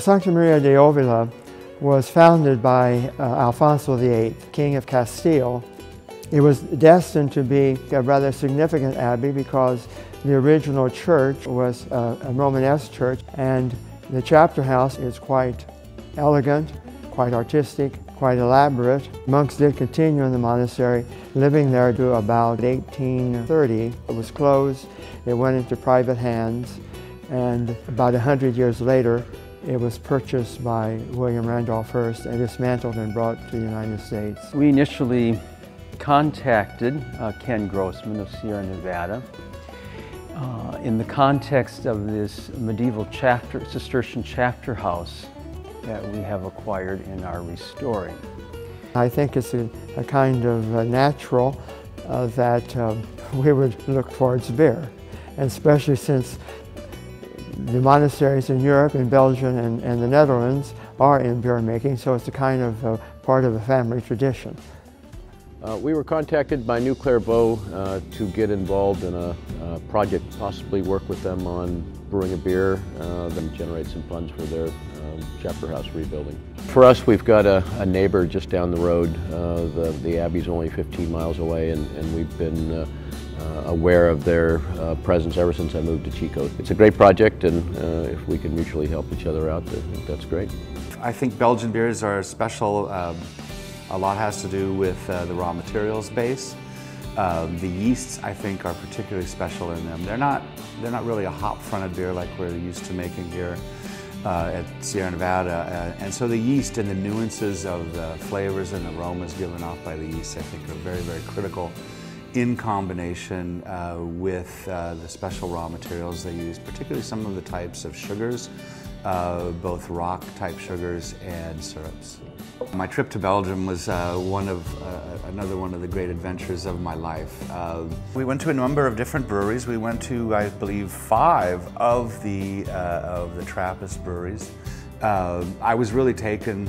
Santa Maria de Ovila was founded by Alfonso VIII, King of Castile. It was destined to be a rather significant abbey because the original church was a Romanesque church, and the chapter house is quite elegant, quite artistic, quite elaborate. Monks did continue in the monastery, living there to about 1830. It was closed, it went into private hands, and about 100 years later, it was purchased by William Randolph Hearst and dismantled and brought to the United States. We initially contacted Ken Grossman of Sierra Nevada in the context of this medieval Cistercian chapter house that we have acquired and are restoring. I think it's a kind of natural that we would look towards beer, and especially since the monasteries in Europe, in Belgium, and the Netherlands are in beer making, so it's a kind of part of a family tradition. We were contacted by New Clairvaux to get involved in a project, possibly work with them on brewing a beer, then generate some funds for their chapter house rebuilding. For us, we've got a neighbor just down the road. The Abbey's only 15 miles away, and we've been aware of their presence ever since I moved to Chico. It's a great project, and if we can mutually help each other out, that's great. I think Belgian beers are special. A lot has to do with the raw materials base. The yeasts, I think, are particularly special in them. They're not really a hop-fronted beer like we're used to making here at Sierra Nevada. And so the yeast and the nuances of the flavors and aromas given off by the yeast, I think, are very, very critical in combination with the special raw materials they use, particularly some of the types of sugars, both rock-type sugars and syrups. My trip to Belgium was another one of the great adventures of my life. We went to a number of different breweries. We went to, I believe, 5 of the Trappist breweries. I was really taken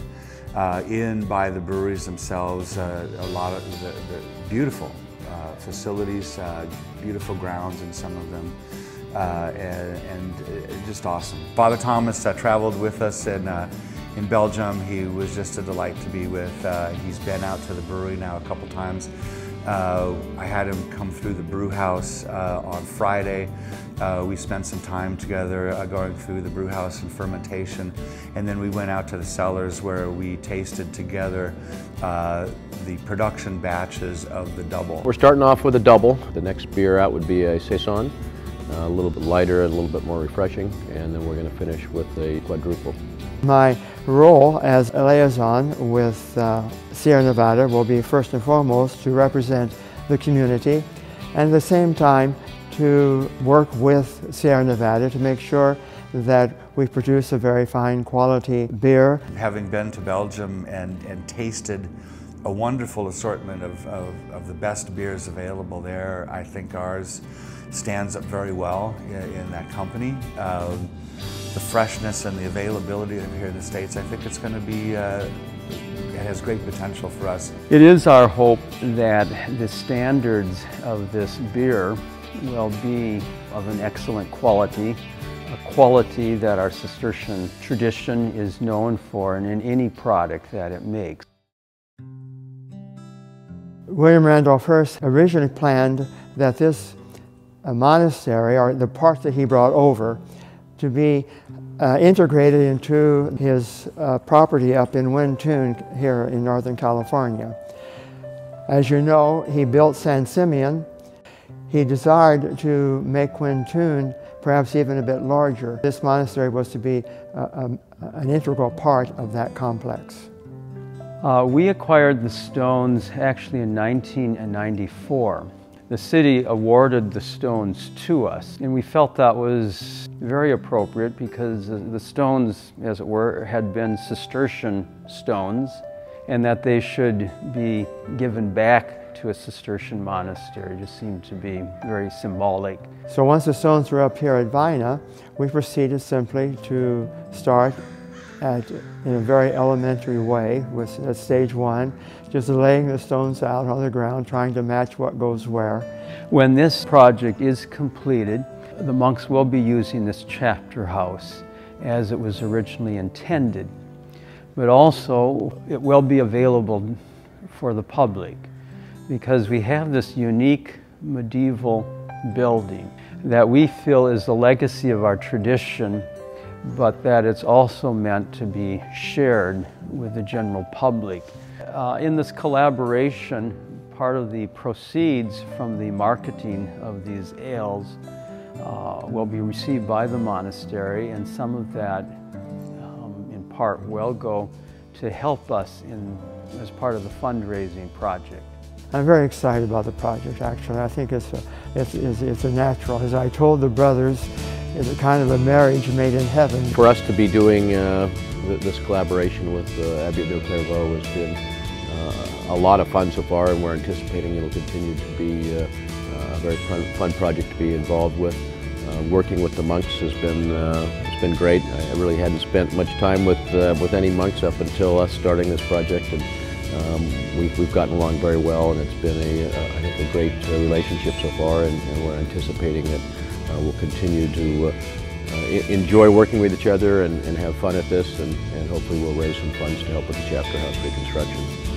in by the breweries themselves. A lot of the beautiful facilities, beautiful grounds in some of them, and just awesome. Father Thomas traveled with us in Belgium. He was just a delight to be with. He's been out to the brewery now a couple times. I had him come through the brew house on Friday. We spent some time together going through the brew house and fermentation, and then we went out to the cellars where we tasted together the production batches of the double. We're starting off with a double. The next beer out would be a Saison, a little bit lighter and a little bit more refreshing, and then we're going to finish with a quadruple. My role as a liaison with Sierra Nevada will be first and foremost to represent the community, and at the same time to work with Sierra Nevada to make sure that we produce a very fine quality beer. Having been to Belgium and tasted a wonderful assortment of the best beers available there, I think ours stands up very well in that company. The freshness and the availability of here in the States, I think it's going to be, it has great potential for us. It is our hope that the standards of this beer will be of an excellent quality, a quality that our Cistercian tradition is known for and in any product that it makes. William Randolph Hearst originally planned that this monastery, or the part that he brought over, to be integrated into his property up in Wintun here in Northern California. As you know, he built San Simeon. He desired to make Wintun perhaps even a bit larger. This monastery was to be an integral part of that complex. We acquired the stones actually in 1994. The city awarded the stones to us, and we felt that was very appropriate because the stones, as it were, had been Cistercian stones, and that they should be given back to a Cistercian monastery. It just seemed to be very symbolic. So once the stones were up here at Vina, we proceeded simply to start in a very elementary way with stage 1, just laying the stones out on the ground, trying to match what goes where. When this project is completed, the monks will be using this chapter house as it was originally intended. But also, it will be available for the public because we have this unique medieval building that we feel is the legacy of our tradition, but that it's also meant to be shared with the general public. In this collaboration, part of the proceeds from the marketing of these ales will be received by the monastery, and some of that in part will go to help us as part of the fundraising project. I'm very excited about the project, actually. I think it's a natural. As I told the brothers, it's a kind of a marriage made in heaven. For us to be doing this collaboration with Abbey of New Clairvaux has been a lot of fun so far, and we're anticipating it'll continue to be a very fun project to be involved with. Working with the monks has been great. I really hadn't spent much time with any monks up until us starting this project, and we've gotten along very well, and it's been I think a great relationship so far, and we're anticipating that we'll continue to enjoy working with each other and have fun at this, and hopefully we'll raise some funds to help with the chapter house reconstruction.